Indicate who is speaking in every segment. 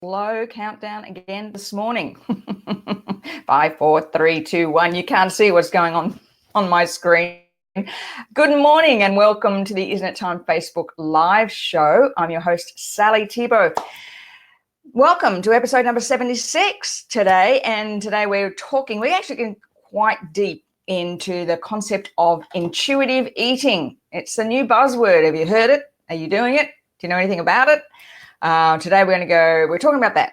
Speaker 1: slow countdown again this morning. 5, 4, 3, 2, 1. You can't see what's going on my screen. Good morning and welcome to the Isn't It Time Facebook live show. I'm your host, Sally Thibault. Welcome to episode number 76 today. And today we're actually getting quite deep into the concept of intuitive eating. It's a new buzzword. Have you heard it? Are you doing it? Do you know anything about it? Today we're talking about that.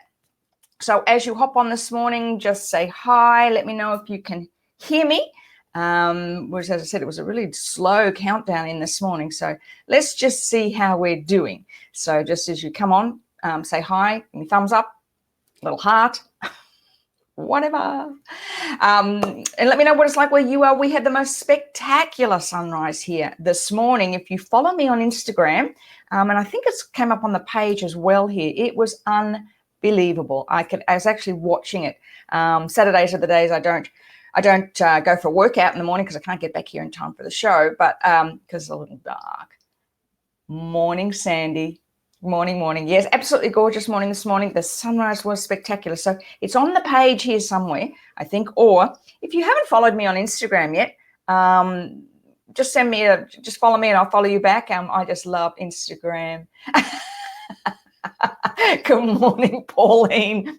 Speaker 1: So as you hop on this morning, just say hi. Let me know if you can hear me. Which, as I said, it was a really slow countdown in this morning. So let's just see how we're doing. So just as you come on, say hi, give me thumbs up, little heart, whatever. And let me know what it's like where you are. We had the most spectacular sunrise here this morning. If you follow me on Instagram, and I think it's came up on the page as well here, it was unbelievable. I was actually watching it. Saturdays are the days I don't go for a workout in the morning because I can't get back here in time for the show, but because it's a little dark. Morning, Sandy. Morning. Yes, absolutely gorgeous morning this morning. The sunrise was spectacular. So it's on the page here somewhere, I think. Or if you haven't followed me on Instagram yet, just follow me and I'll follow you back. I just love Instagram. Good morning, Pauline.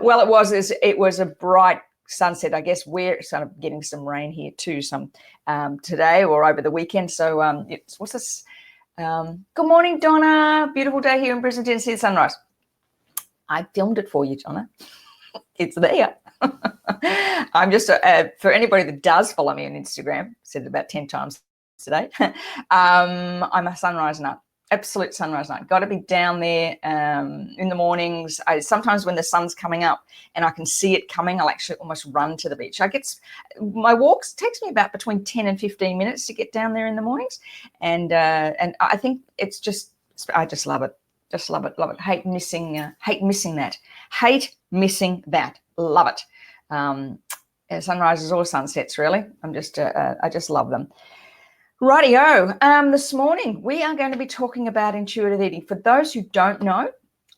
Speaker 1: Well, it was a bright sunset. I guess we're sort of getting some rain here too, today or over the weekend. So what's this? Good morning, Donna. Beautiful day here in Brisbane, Tennessee, sunrise. I filmed it for you, Donna. It's there. I'm just for anybody that does follow me on Instagram, said it about 10 times today. I'm a sunrise nut. Absolute sunrise night. Got to be down there in the mornings. Sometimes when the sun's coming up and I can see it coming, I'll actually almost run to the beach. My walks takes me about between 10 and 15 minutes to get down there in the mornings, and I think I just love it. Just love it. Hate missing that. Love it. Sunrises or sunsets, really. I just love them. Rightio. This morning we are going to be talking about intuitive eating. For those who don't know,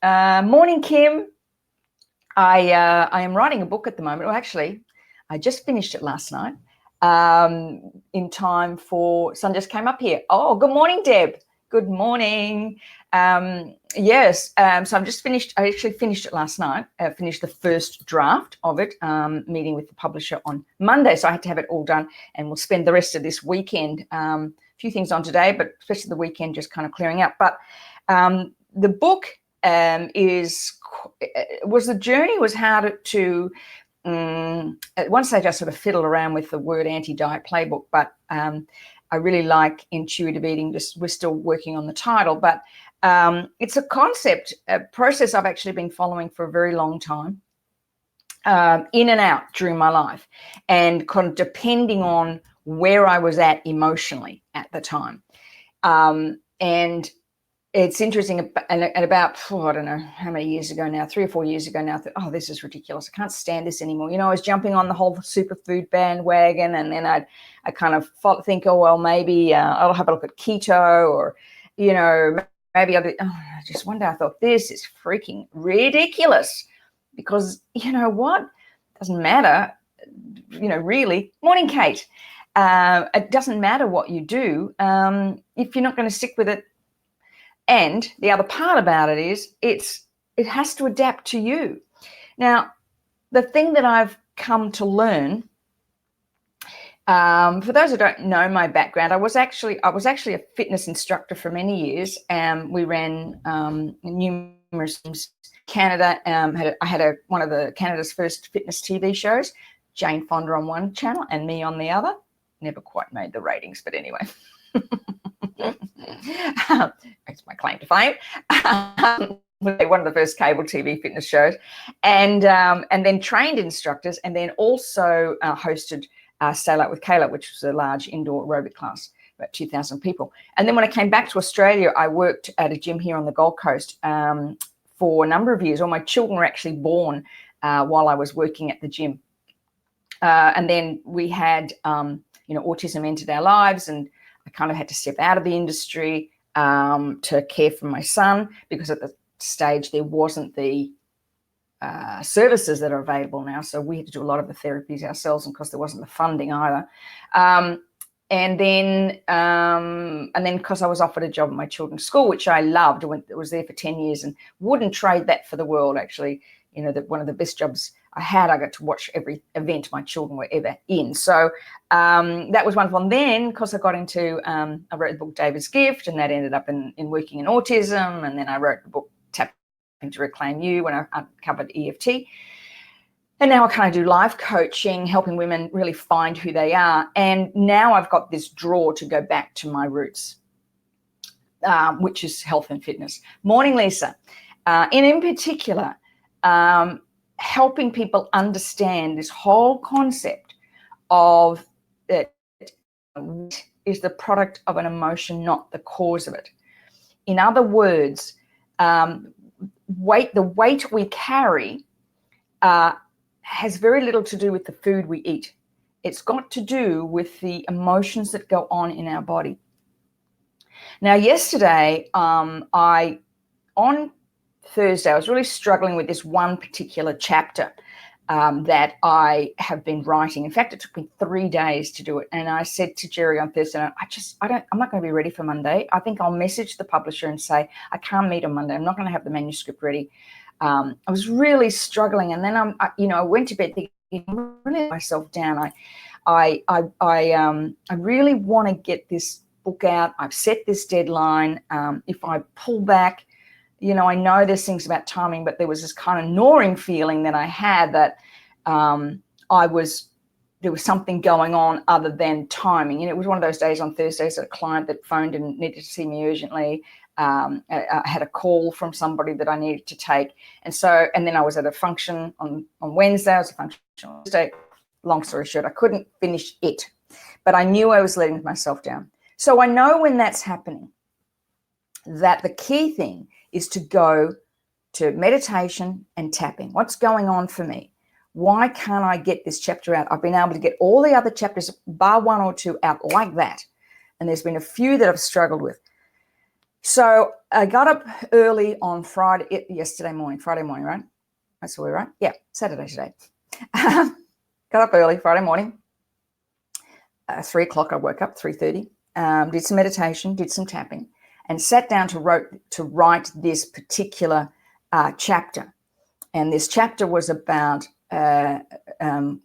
Speaker 1: morning, Kim. I am writing a book at the moment. Well, actually, I just finished it last night. In time for sun just came up here. Oh, good morning, Deb. Good morning. Yes. So I've just finished. I actually finished it last night. I finished the first draft of it. Meeting with the publisher on Monday, so I had to have it all done, and we'll spend the rest of this weekend. A few things on today, but especially the weekend, just kind of clearing up. But the book the journey was how to. At one stage, I sort of fiddled around with the word anti-diet playbook, but I really like intuitive eating. We're still working on the title, but it's a concept, a process I've actually been following for a very long time, in and out during my life, and kind of depending on where I was at emotionally at the time. And it's interesting, and about, I don't know how many years ago now, 3 or 4 years ago now, I thought, this is ridiculous. I can't stand this anymore. I was jumping on the whole superfood bandwagon, and then I kind of think, maybe I'll have a look at keto, or, maybe just one day I thought, this is freaking ridiculous, because you know what? It doesn't matter, really. Morning, Kate. It doesn't matter what you do if you're not going to stick with it. And the other part about it is it has to adapt to you. Now, the thing that I've come to learn, for those who don't know my background, I was actually a fitness instructor for many years. We ran numerous things. Canada. I had one of Canada's first fitness TV shows, Jane Fonda on one channel and me on the other. Never quite made the ratings, but anyway. That's my claim to fame. One of the first cable TV fitness shows, and then trained instructors, and then also hosted Sail Out with Kayla, which was a large indoor aerobic class, about 2,000 people. And then when I came back to Australia, I worked at a gym here on the Gold Coast for a number of years. All my children were actually born while I was working at the gym, and then we had autism entered our lives, and I kind of had to step out of the industry to care for my son, because at stage there wasn't the services that are available now, so we had to do a lot of the therapies ourselves, and of course there wasn't the funding either. And then because I was offered a job at my children's school, which I loved. I was there for 10 years and wouldn't trade that for the world, actually. That one of the best jobs I had, I got to watch every event my children were ever in. So that was wonderful. And then, because I got into, I wrote the book David's Gift, and that ended up in working in autism. And then I wrote the book Tap into Reclaim You when I covered EFT. And now I kind of do life coaching, helping women really find who they are. And now I've got this draw to go back to my roots, which is health and fitness. Morning, Lisa. In particular, helping people understand this whole concept of that is the product of an emotion, not the cause of it. In other words, the weight we carry has very little to do with the food we eat. It's got to do with the emotions that go on in our body. Now, yesterday, on Thursday, I was really struggling with this one particular chapter that I have been writing. In fact, it took me 3 days to do it. And I said to Jerry on Thursday, I'm not going to be ready for Monday. I think I'll message the publisher and say, I can't meet on Monday. I'm not going to have the manuscript ready. I was really struggling, and then I went to bed thinking, really myself down. I really want to get this book out. I've set this deadline. If I pull back, I know there's things about timing, but there was this kind of gnawing feeling that I had that there was something going on other than timing. It was one of those days on Thursdays, a client that phoned and needed to see me urgently. I had a call from somebody that I needed to take. And then I was at a function on Wednesday. I was at a function on Wednesday. Long story short, I couldn't finish it, but I knew I was letting myself down. So I know when that's happening, that the key thing is to go to meditation and tapping. What's going on for me? Why can't I get this chapter out? I've been able to get all the other chapters, bar 1 or 2, out like that. And there's been a few that I've struggled with. So I got up early on Friday morning, right? That's all right. Yeah, Saturday today. Got up early Friday morning. 3 o'clock I woke up, 3:30. Did some meditation, did some tapping, and sat down to write this particular chapter. And this chapter was about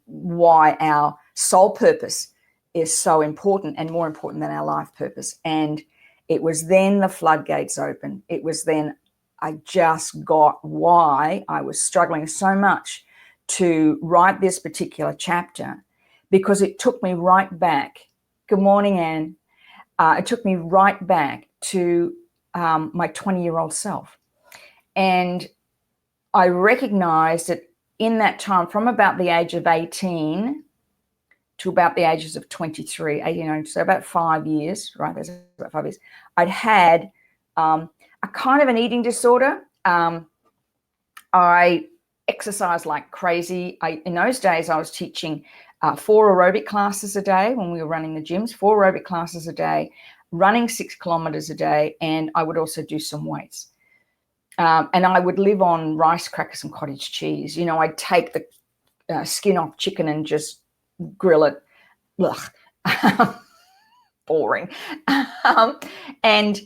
Speaker 1: why our soul purpose is so important, and more important than our life purpose. And it was then the floodgates open. It was then I just got why I was struggling so much to write this particular chapter, because it took me right back. Good morning, Anne. It took me right back to my 20-year-old self. And I recognized that in that time, from about the age of 18 to about the ages of 23, 18, so about 5 years, right? There's about 5 years. I'd had a kind of an eating disorder. I exercised like crazy. In those days, I was teaching 4 aerobic classes a day when we were running the gyms, 4 aerobic classes a day, running 6 kilometers a day, and I would also do some weights. And I would live on rice crackers and cottage cheese. I'd take the skin off chicken and just grill it. Ugh. Boring. And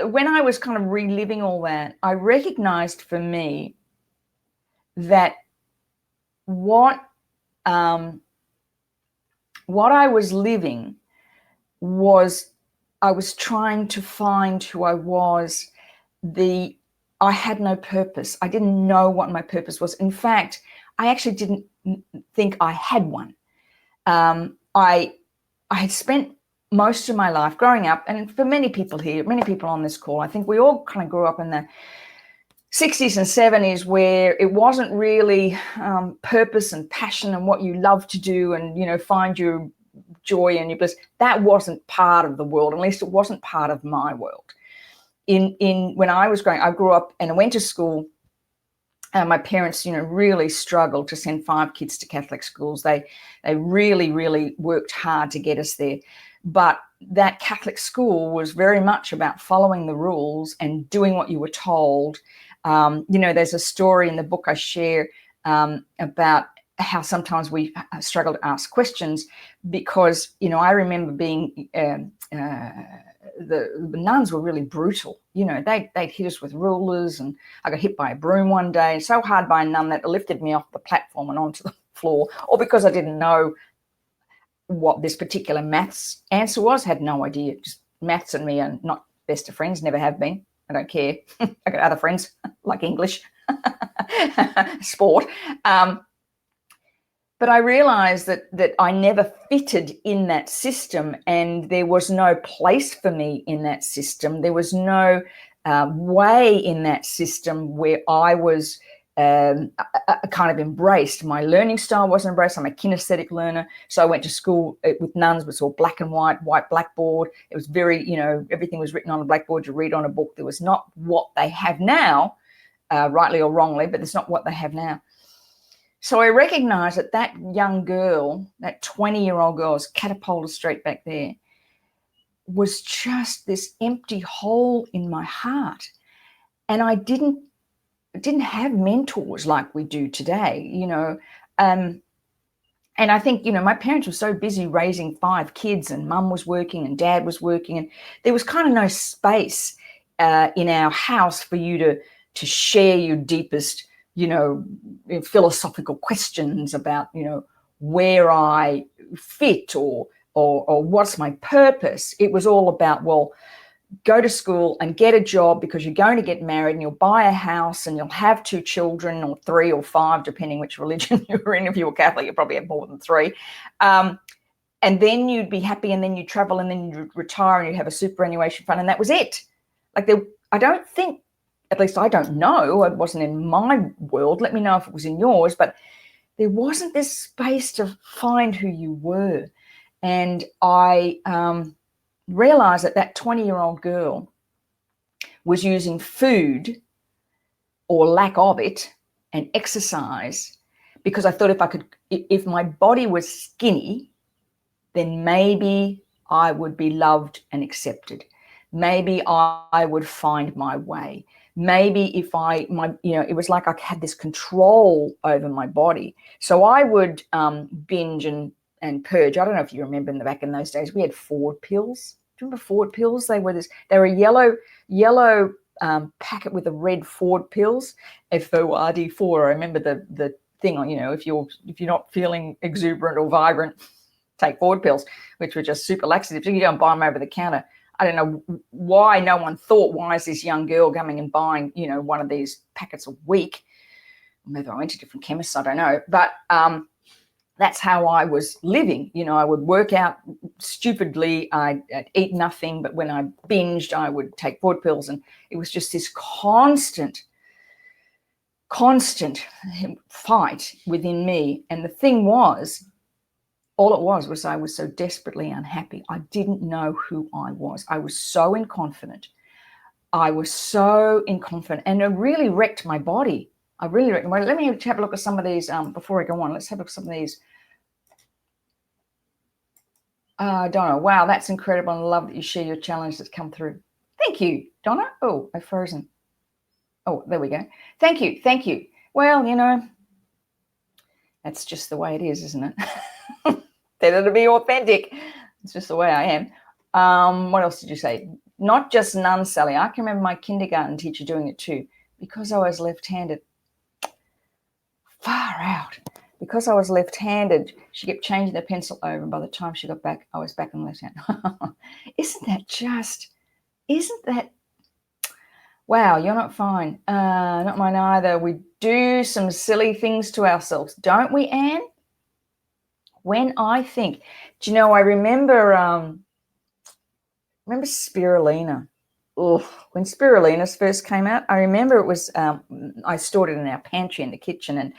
Speaker 1: when I was kind of reliving all that, I recognized for me that what I was living was, I was trying to find who I was. I had no purpose. I didn't know what my purpose was. In fact, I actually didn't think I had one. I had spent most of my life growing up, and for many people here, many people on this call, I think we all kind of grew up in the 60s and 70s where it wasn't really purpose and passion and what you love to do and, find your joy and your bliss. That wasn't part of the world, at least it wasn't part of my world. When I was growing, I grew up and I went to school. My parents, really struggled to send 5 kids to Catholic schools. They really, really worked hard to get us there. But that Catholic school was very much about following the rules and doing what you were told. There's a story in the book I share about how sometimes we struggle to ask questions because, I remember being, the nuns were really brutal. They'd hit us with rulers, and I got hit by a broom one day, so hard by a nun that it lifted me off the platform and onto the floor, or because I didn't know what this particular maths answer was, had no idea. Just maths and me are not best of friends, never have been. I don't care. I got other friends like English, sport. But I realized that I never fitted in that system, and there was no place for me in that system. There was no way in that system where I was kind of embraced. My learning style wasn't embraced. I'm a kinesthetic learner. So I went to school with nuns, was all black and white blackboard. It was very, everything was written on a blackboard. You read on a book. There was not what they have now, rightly or wrongly, but it's not what they have now. So I recognized that young girl, that 20-year-old girl, was catapulted straight back there, was just this empty hole in my heart. And I didn't have mentors like we do today, and I think, my parents were so busy raising 5 kids, and mum was working and dad was working, and there was kind of no space in our house for you to share your deepest, philosophical questions about, where I fit or what's my purpose. It was all about, well, go to school and get a job because you're going to get married and you'll buy a house and you'll have 2 children, or 3 or 5, depending which religion you're in. If you were Catholic, you probably have more than 3. And then you'd be happy, and then you'd travel, and then you'd retire, and you'd have a superannuation fund, and that was it. I don't think, at least I don't know, it wasn't in my world. Let me know if it was in yours, but there wasn't this space to find who you were. And I realized that 20-year-old girl was using food, or lack of it, and exercise, because I thought if my body was skinny, then maybe I would be loved and accepted. Maybe I would find my way. Maybe if it was like I had this control over my body. So I would binge and purge. I don't know if you remember back in those days, we had Ford pills. Do you remember Ford pills? They were a yellow packet with a red Ford pills, FORD4. I remember the thing on, if you're not feeling exuberant or vibrant, take Ford pills, which were just super laxatives. You go and buy them over the counter. I don't know why no one thought, why is this young girl coming and buying, one of these packets a week? Maybe I went to different chemists, I don't know. But that's how I was living. I would work out stupidly. I'd eat nothing, but when I binged, I would take Ford pills. And it was just this constant fight within me. And the thing was, all it was I was so desperately unhappy. I didn't know who I was. I was so inconfident. And it really wrecked my body. Let me have a look at some of these before I go on. Let's have a look at some of these. Donna, wow, that's incredible. I love that you share your challenge that's come through. Thank you, Donna. Oh, I've frozen. Oh, there we go. Thank you. Well, that's just the way it is, isn't it? Better to be authentic. It's just the way I am. What else did you say? Not just nuns, Sally. I can remember my kindergarten teacher doing it too. Because I was left-handed. Far out. Because I was left-handed, she kept changing the pencil over, and by the time she got back, I was back on the left hand. Isn't that wow, you're not fine. Not mine either. We do some silly things to ourselves, don't we, Anne? When I think, do you know, I remember spirulina. When spirulinas first came out, I remember it was, I stored it in our pantry in the kitchen, and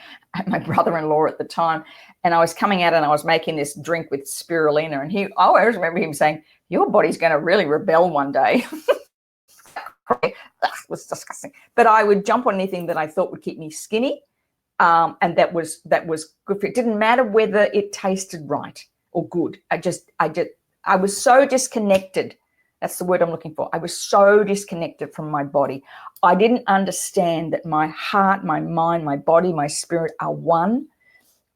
Speaker 1: my brother-in-law at the time, and I was coming out and I was making this drink with spirulina, and I always remember him saying, your body's going to really rebel one day. It was disgusting. But I would jump on anything that I thought would keep me skinny, and that was good for it. It didn't matter whether it tasted right or good. I just I was so disconnected. That's the word I'm looking for. I was so disconnected from my body. I didn't understand that my heart, my mind, my body, my spirit are one.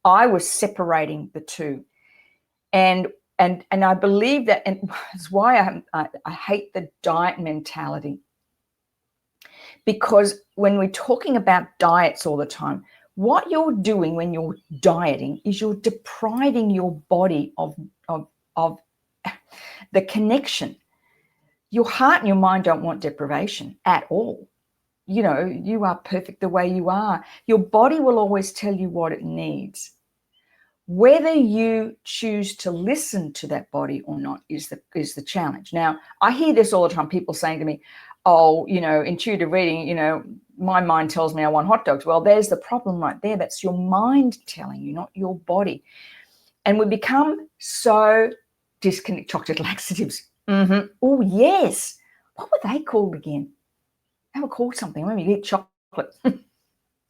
Speaker 1: I was separating the two. And I believe that, and it's why I hate the diet mentality. Because when we're talking about diets all the time, what you're doing when you're dieting is you're depriving your body of the connection. Your heart and your mind don't want deprivation at all. You know, you are perfect the way you are. Your body will always tell you what it needs. Whether you choose to listen to that body or not is the challenge. Now, I hear this all the time, people saying to me, oh, you know, intuitive reading, you know, my mind tells me I want hot dogs. Well, there's the problem right there. That's your mind telling you, not your body. And we become so disconnected. Chocolate laxatives. Oh, yes. What were they called again? They were called something. When you eat chocolate. I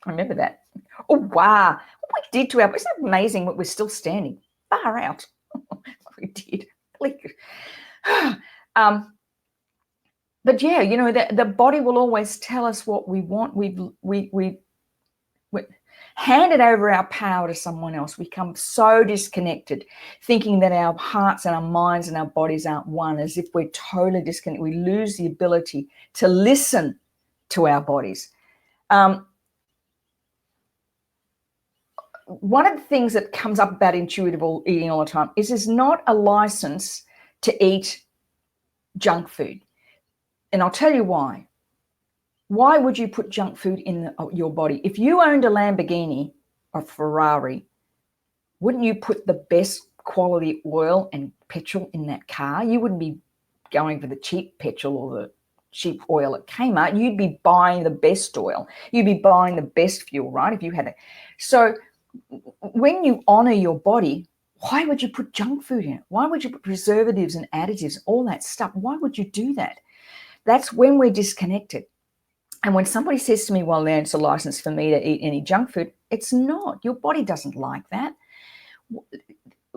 Speaker 1: remember that. Oh, wow. What we did to our... Isn't that amazing what we're still standing? Far out. What we did. But yeah, you know, the body will always tell us what we want. We handed over our power to someone else. We become so disconnected, thinking that our hearts and our minds and our bodies aren't one, as if we're totally disconnected. We lose the ability to listen to our bodies. One of the things that comes up about intuitive eating all the time is not a license to eat junk food. And I'll tell you why. Why would you put junk food in your body? If you owned a Lamborghini or Ferrari, wouldn't you put the best quality oil and petrol in that car? You wouldn't be going for the cheap petrol or the cheap oil at Kmart. You'd be buying the best oil. You'd be buying the best fuel, right? If you had it. So when you honor your body, why would you put junk food in it? Why would you put preservatives and additives, all that stuff? Why would you do that? That's when we're disconnected. And when somebody says to me, well, then it's a license for me to eat any junk food, it's not. Your body doesn't like that.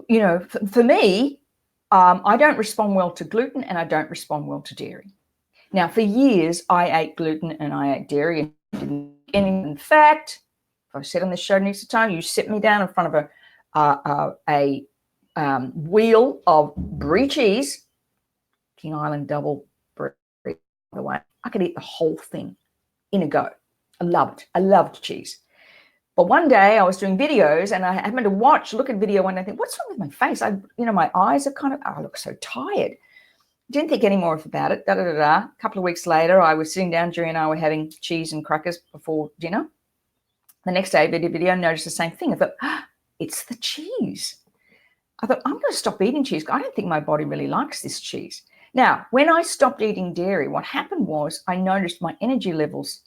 Speaker 1: You know, for me, I don't respond well to gluten and I don't respond well to dairy. Now, for years, I ate gluten and I ate dairy. And in fact, I said on the show next time, you sit me down in front of a wheel of brie cheese, King Island double brie, by the way, I could eat the whole thing in a go. I loved it. I loved cheese. But one day I was doing videos and I happened to look at video one day and think, what's wrong with my face? My eyes are I look so tired. Didn't think any more about it. A couple of weeks later, I was sitting down, Jerry and I were having cheese and crackers before dinner. The next day, I did a video and noticed the same thing. I thought, it's the cheese. I thought, I'm going to stop eating cheese. I don't think my body really likes this cheese. Now, when I stopped eating dairy, what happened was I noticed my energy levels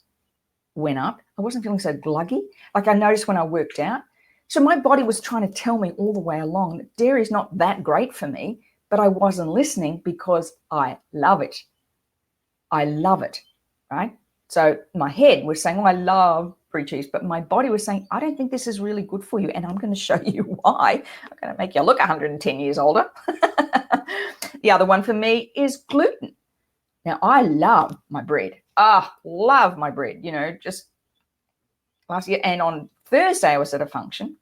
Speaker 1: went up. I wasn't feeling so gluggy. Like I noticed when I worked out. So my body was trying to tell me all the way along that dairy is not that great for me, but I wasn't listening because I love it. I love it, right? So my head was saying, I love brie cheese, but my body was saying, I don't think this is really good for you, and I'm going to show you why. I'm going to make you look 110 years older. The other one for me is gluten. Now, I love my bread. Love my bread, just last year. And on Thursday, I was at a function,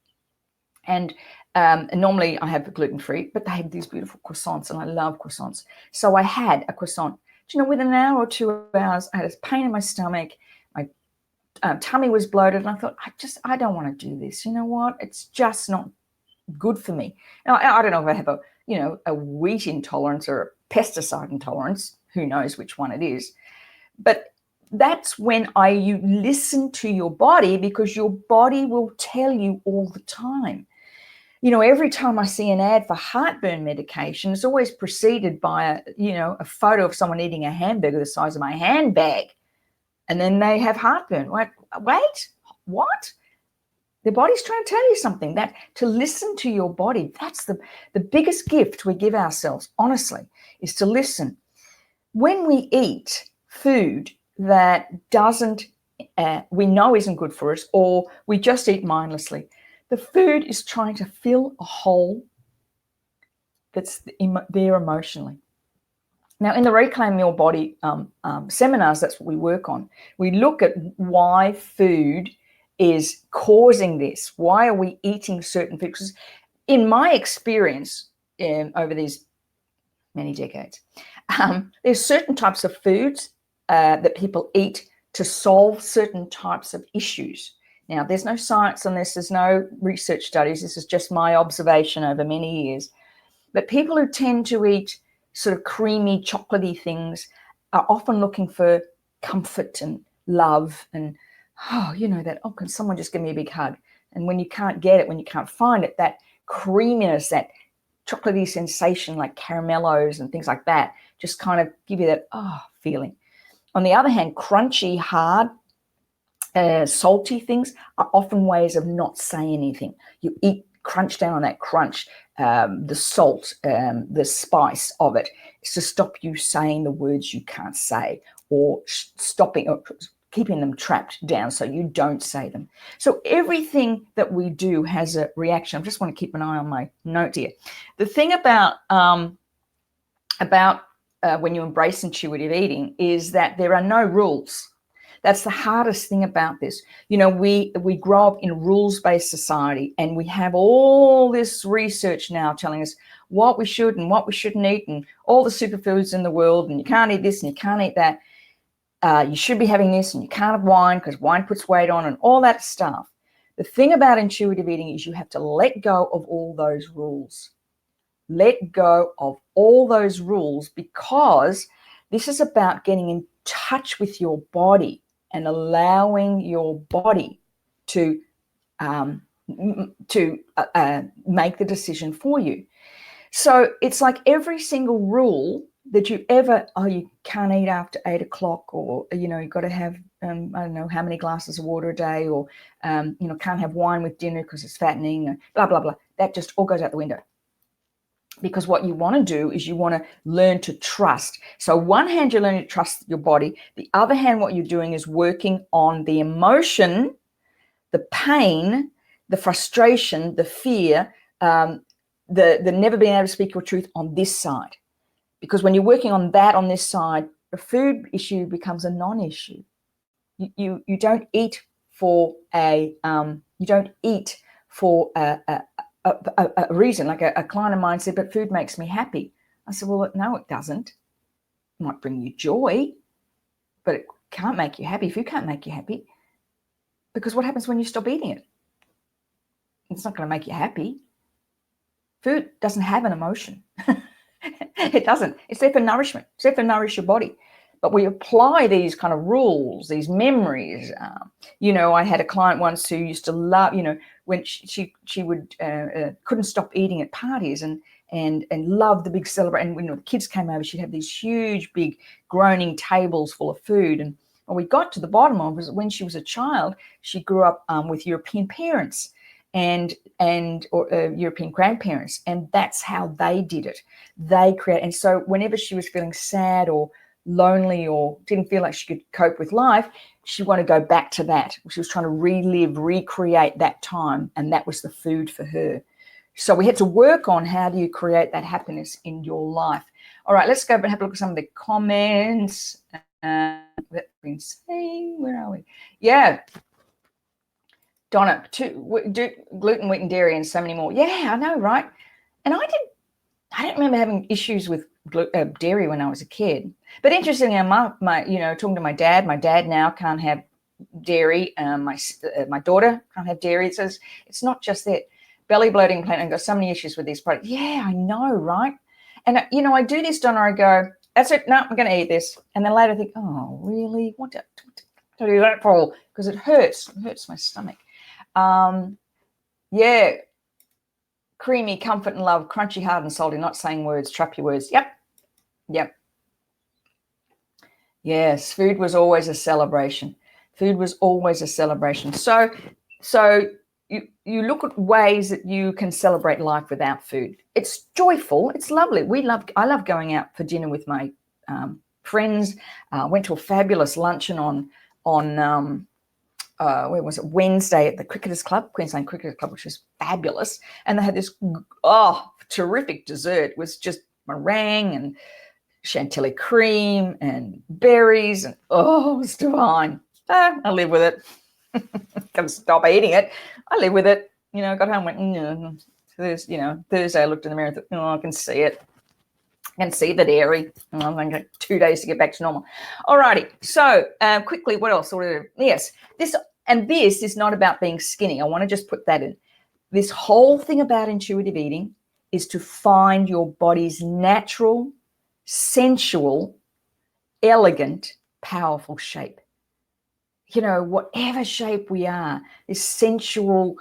Speaker 1: and normally I have gluten-free, but they had these beautiful croissants, and I love croissants. So I had a croissant. Within an hour or 2 hours, I had a pain in my stomach. My tummy was bloated, and I thought, I don't want to do this. You know what? It's just not good for me. Now, I don't know if I have a wheat intolerance or a pesticide intolerance. Who knows which one it is? But that's when you listen to your body, because your body will tell you all the time. Every time I see an ad for heartburn medication, it's always preceded by a photo of someone eating a hamburger the size of my handbag, and then they have heartburn. Like, wait, what? The body's trying to tell you something. That to listen to your body, that's the biggest gift we give ourselves, honestly, is to listen. When we eat food that we know isn't good for us, or we just eat mindlessly, the food is trying to fill a hole that's there emotionally. Now, in the Reclaim Your Body seminars, that's what we work on. We look at why food is causing this. Why are we eating certain foods? Because in my experience, over these many decades, there's certain types of foods that people eat to solve certain types of issues. Now, there's no science on this. There's no research studies. This is just my observation over many years. But people who tend to eat sort of creamy, chocolatey things are often looking for comfort and love and, can someone just give me a big hug? And when you can't get it, when you can't find it, that creaminess, that chocolatey sensation like caramellos and things like that just kind of give you that feeling. On the other hand, crunchy, hard, salty things are often ways of not saying anything. You eat, crunch down on that crunch, the salt, the spice of it. It's to stop you saying the words you can't say, or stopping or keeping them trapped down so you don't say them. So everything that we do has a reaction. I just want to keep an eye on my note here. The thing about when you embrace intuitive eating is that there are no rules. That's the hardest thing about this. We grow up in a rules-based society, and we have all this research now telling us what we should and what we shouldn't eat, and all the superfoods in the world, and you can't eat this and you can't eat that. You should be having this, and you can't have wine because wine puts weight on, and all that stuff. The thing about intuitive eating is you have to let go of all those rules. Let go of all those rules, because this is about getting in touch with your body and allowing your body to make the decision for you. So it's like every single rule that you ever, you can't eat after 8 o'clock, or, you've got to have, I don't know how many glasses of water a day, or, can't have wine with dinner because it's fattening, blah, blah, blah. That just all goes out the window. Because what you want to do is you want to learn to trust. So one hand, you're learning to trust your body. The other hand, what you're doing is working on the emotion, the pain, the frustration, the fear, the never being able to speak your truth on this side. Because when you're working on that on this side, the food issue becomes a non-issue. You don't eat for a reason. Like a client of mine said, but food makes me happy. I said, well, no, it doesn't. It might bring you joy, but it can't make you happy. Food can't make you happy, because what happens when you stop eating it? It's not going to make you happy. Food doesn't have an emotion. It doesn't. It's there for nourishment. It's there to nourish your body. But we apply these kind of rules, these memories. I had a client once who used to love, when she would couldn't stop eating at parties and loved the big celebration. And when the kids came over, she'd have these huge, big, groaning tables full of food. And what we got to the bottom of was when she was a child, she grew up with European parents and European grandparents, and that's how they did it. They create, and so whenever she was feeling sad or lonely or didn't feel like she could cope with life, she wanted to go back to that. She was trying to recreate that time, and that was the food for her. So we had to work on how do you create that happiness in your life. All right, let's go and have a look at some of the comments. Where are we? Yeah. Donna, gluten, wheat, and dairy, and so many more. Yeah, I know, right? And I don't remember having issues with dairy when I was a kid. But interestingly, talking to my dad now can't have dairy. My daughter can't have dairy. It says it's not just that. Belly bloating, and got so many issues with these products. Yeah, I know, right? And I do this, Donna. I go, that's it. No, I'm going to eat this. And then later I think, oh, really? What to do that for? Because it hurts. It hurts my stomach. Yeah. Creamy, comfort and love, crunchy, hard and salty, not saying words, trap your words. Yep. Yes, food was always a celebration. So you look at ways that you can celebrate life without food. It's joyful. It's lovely. I love going out for dinner with my friends. Went to a fabulous luncheon on where was it, Wednesday at the Cricketers Club, Queensland Cricketers Club, which was fabulous. And they had this, terrific dessert. It was just meringue and chantilly cream and berries. And, it was divine. I live with it. Can't stop eating it. I live with it. Got home and went, Thursday I looked in the mirror and thought, I can see it. I can see the dairy. I'm going to get 2 days to get back to normal. All righty. So quickly, what else? Yes, this is not about being skinny. I want to just put that in. This whole thing about intuitive eating is to find your body's natural, sensual, elegant, powerful shape. Whatever shape we are, this sensual,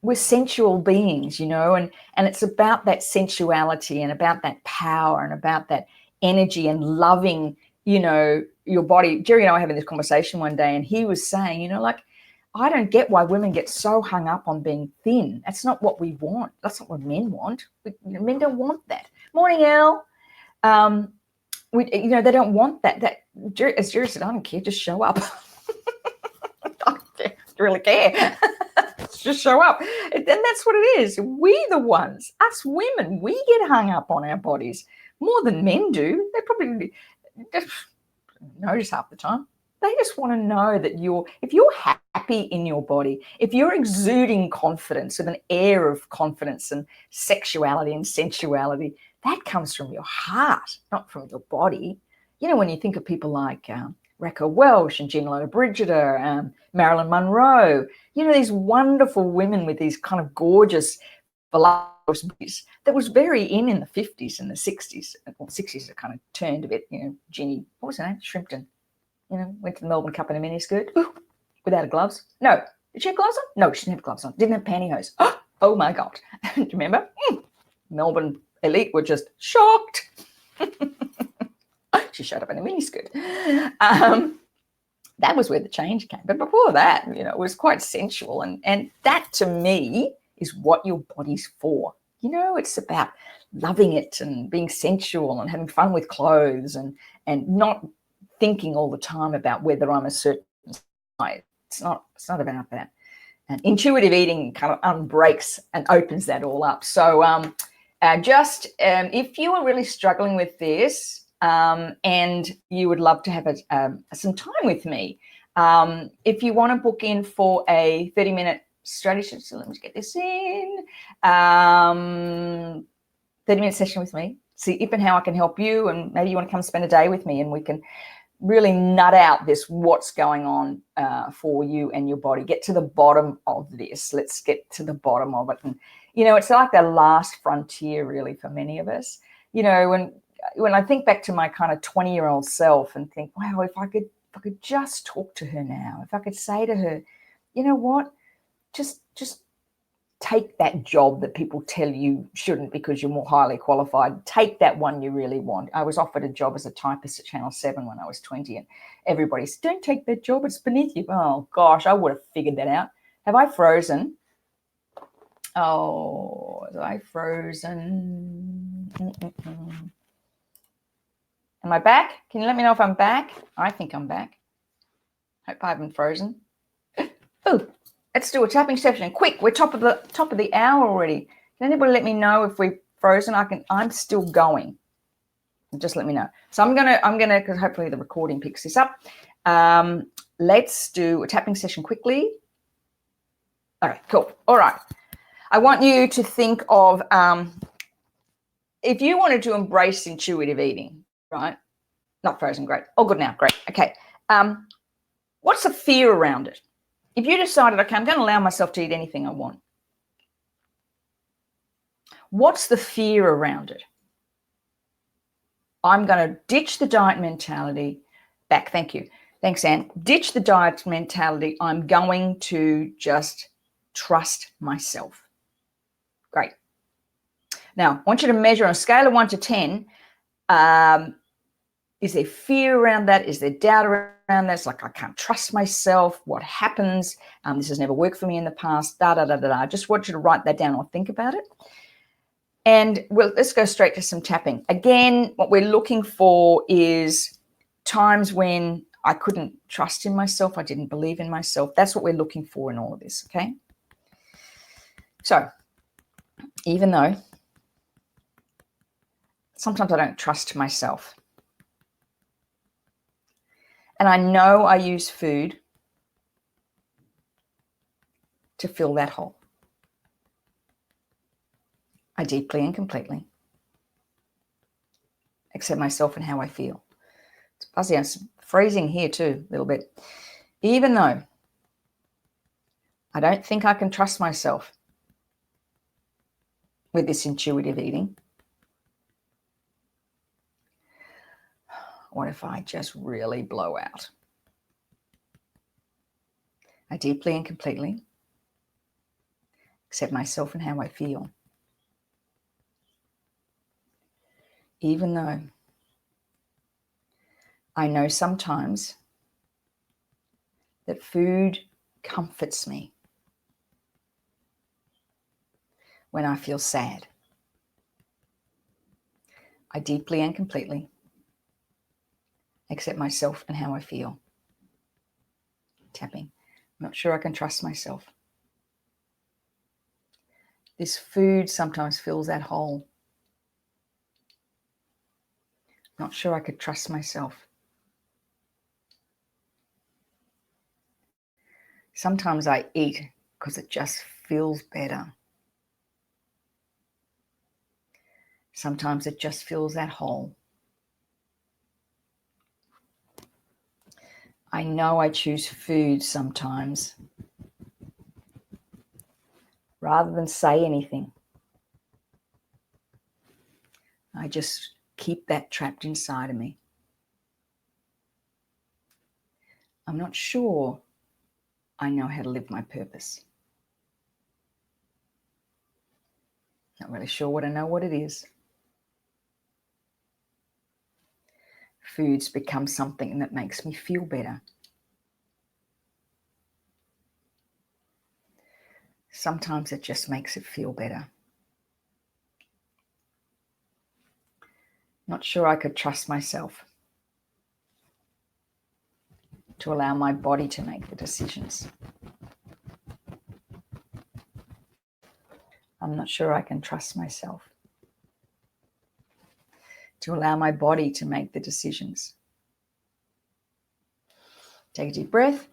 Speaker 1: we're sensual beings, and it's about that sensuality and about that power and about that energy and loving, your body. Jerry and I were having this conversation one day, and he was saying, I don't get why women get so hung up on being thin. That's not what we want. That's not what men want. Men don't want that. Morning, Elle. They don't want that. As Jerry said, I don't care. Just show up. I don't really care. Just show up. And that's what it is. We the ones, us women, we get hung up on our bodies more than men do. They probably just notice half the time. They just want to know that if you're happy in your body, if you're exuding confidence with an air of confidence and sexuality and sensuality, that comes from your heart, not from your body. When you think of people like Raquel Welch and Gina Lollobrigida, Marilyn Monroe, these wonderful women with these kind of gorgeous voluptuous bodies that was very in the 50s and the 60s. Well, 60s it kind of turned a bit, Ginny, what was her name? Shrimpton. Went to the Melbourne Cup in a miniskirt without gloves. No. Did she have gloves on? No, she didn't have gloves on. Didn't have pantyhose. Oh, my God. Do you remember? Melbourne elite were just shocked. She showed up in a miniskirt. That was where the change came. But before that, it was quite sensual. And that, to me, is what your body's for. It's about loving it and being sensual and having fun with clothes and not thinking all the time about whether I'm a certain size. It's not about that. And intuitive eating kind of unbreaks and opens that all up. So if you are really struggling with this and you would love to have some time with me, if you want to book in for a 30-minute strategy, so let me get this in, 30-minute session with me, see if and how I can help you, and maybe you want to come spend a day with me and we can really nut out what's going on for you and your body. Get to the bottom of this. Let's get to the bottom of it. And, it's like the last frontier really for many of us. When I think back to my kind of 20-year-old self and think, wow, if I could just talk to her now, if I could say to her, you know what, just take that job that people tell you shouldn't because you're more highly qualified. Take that one you really want. I was offered a job as a typist at Channel 7 when I was 20, and everybody said, don't take that job, it's beneath you. Oh, gosh, I would have figured that out. Have I frozen? Oh, have I frozen? Am I back? Can you let me know if I'm back? I think I'm back. Hope I haven't frozen. Oh, let's do a tapping session. Quick, we're top of the hour already. Can anybody let me know if we've frozen? I'm still going. Just let me know. So I'm gonna because hopefully the recording picks this up. Let's do a tapping session quickly. Okay, cool. All right. I want you to think of if you wanted to embrace intuitive eating, right? Not frozen, great. Oh, good now, great. Okay. What's the fear around it? If you decided, okay, I'm going to allow myself to eat anything I want, what's the fear around it? I'm going to ditch the diet mentality. Back, thank you. Thanks, Anne. Ditch the diet mentality. I'm going to just trust myself. Great. Now, I want you to measure on a scale of 1 to 10. Is there fear around that? Is there doubt around that? It's like, I can't trust myself. What happens? This has never worked for me in the past. I just want you to write that down or think about it. And let's go straight to some tapping. Again, what we're looking for is times when I couldn't trust in myself. I didn't believe in myself. That's what we're looking for in all of this, okay? So even though sometimes I don't trust myself, and I know I use food to fill that hole, I deeply and completely accept myself and how I feel. It's fuzzy. I'm freezing here too a little bit. Even though I don't think I can trust myself with this intuitive eating, what if I just really blow out? I deeply and completely accept myself and how I feel. Even though I know sometimes that food comforts me when I feel sad. I deeply and completely accept myself and how I feel. Tapping. I'm not sure I can trust myself. This food sometimes fills that hole. Not sure I could trust myself. Sometimes I eat because it just feels better. Sometimes it just fills that hole. I know I choose food sometimes rather than say anything. I just keep that trapped inside of me. I'm not sure I know how to live my purpose. Not really sure what I know what it is. Foods become something that makes me feel better. Sometimes it just makes it feel better. Not sure I could trust myself to allow my body to make the decisions. I'm not sure I can trust myself to allow my body to make the decisions. Take a deep breath.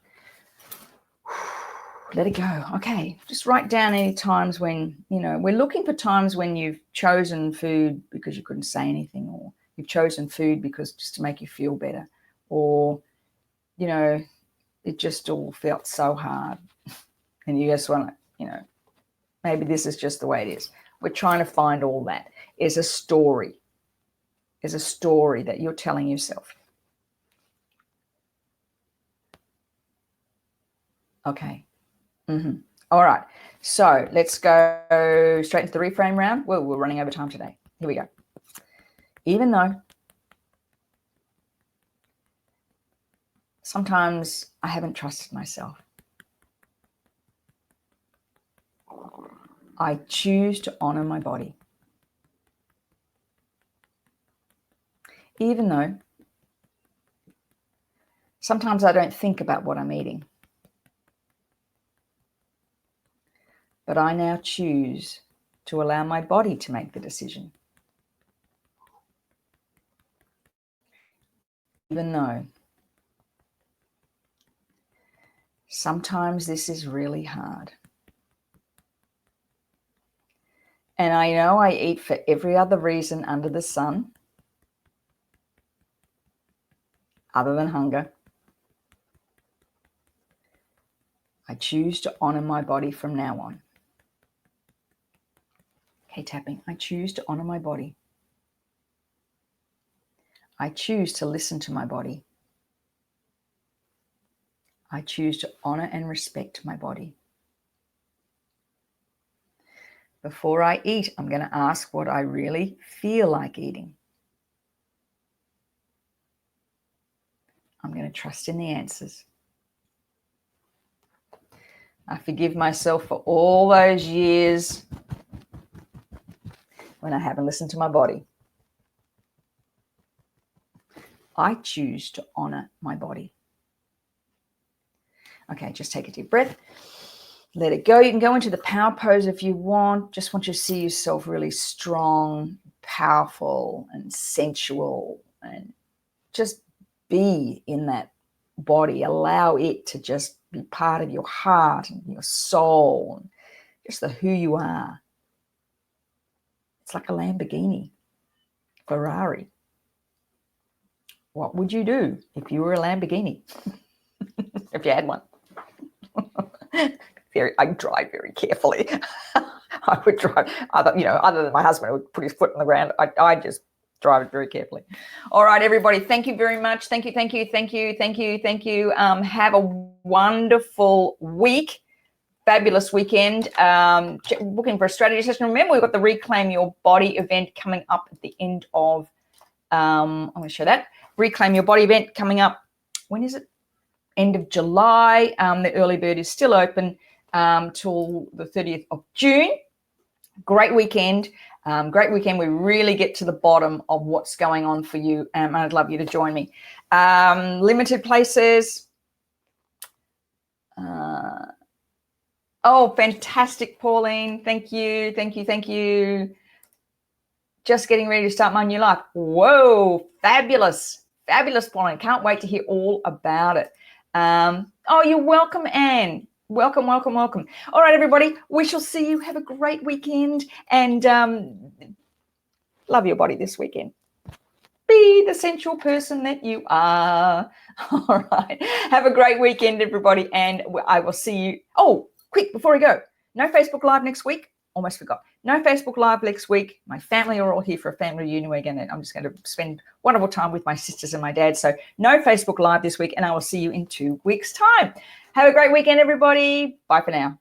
Speaker 1: Let it go. Okay, just write down any times when, we're looking for times when you've chosen food because you couldn't say anything, or you've chosen food because just to make you feel better, or, it just all felt so hard and you just want to, maybe this is just the way it is. We're trying to find all that. It's a story. It's a story that you're telling yourself. Okay. All right. So let's go straight into the reframe round. Well, we're running over time today. Here we go. Even though sometimes I haven't trusted myself, I choose to honor my body. Even though sometimes I don't think about what I'm eating, but I now choose to allow my body to make the decision. Even though sometimes this is really hard. And I know I eat for every other reason under the sun, other than hunger. I choose to honor my body from now on. Okay, tapping. I choose to honor my body. I choose to listen to my body. I choose to honor and respect my body. Before I eat, I'm going to ask what I really feel like eating. I'm going to trust in the answers. I forgive myself for all those years when I haven't listened to my body. I choose to honor my body. Okay, just take a deep breath. Let it go. You can go into the power pose if you want. Just want you to see yourself really strong, powerful, and sensual, and just be in that body. Allow it to just be part of your heart and your soul, and just the who you are. It's like a Lamborghini, Ferrari. What would you do if you were a Lamborghini? If you had one? I drive very carefully. I would drive, other than my husband who would put his foot on the ground. I just drive it very carefully. All right, everybody. Thank you very much. Thank you. Have a wonderful week. Fabulous weekend. Booking for a strategy session. Remember, we've got the Reclaim Your Body event coming up at the end of, I'm going to show that. Reclaim Your Body event coming up. When is it? End of July. The early bird is still open till the 30th of June. Great weekend. We really get to the bottom of what's going on for you. And I'd love you to join me. Limited places. Oh, fantastic, Pauline. Thank you. Just getting ready to start my new life. Whoa, fabulous, Pauline. Can't wait to hear all about it. Oh, you're welcome, Anne. Welcome. All right, everybody. We shall see you. Have a great weekend, and love your body this weekend. Be the sensual person that you are. All right. Have a great weekend, everybody, and I will see you. Oh, quick, before we go, no Facebook Live next week. Almost forgot. No Facebook Live next week. My family are all here for a family reunion. I'm just going to spend wonderful time with my sisters and my dad. So no Facebook Live this week, and I will see you in 2 weeks' time. Have a great weekend, everybody. Bye for now.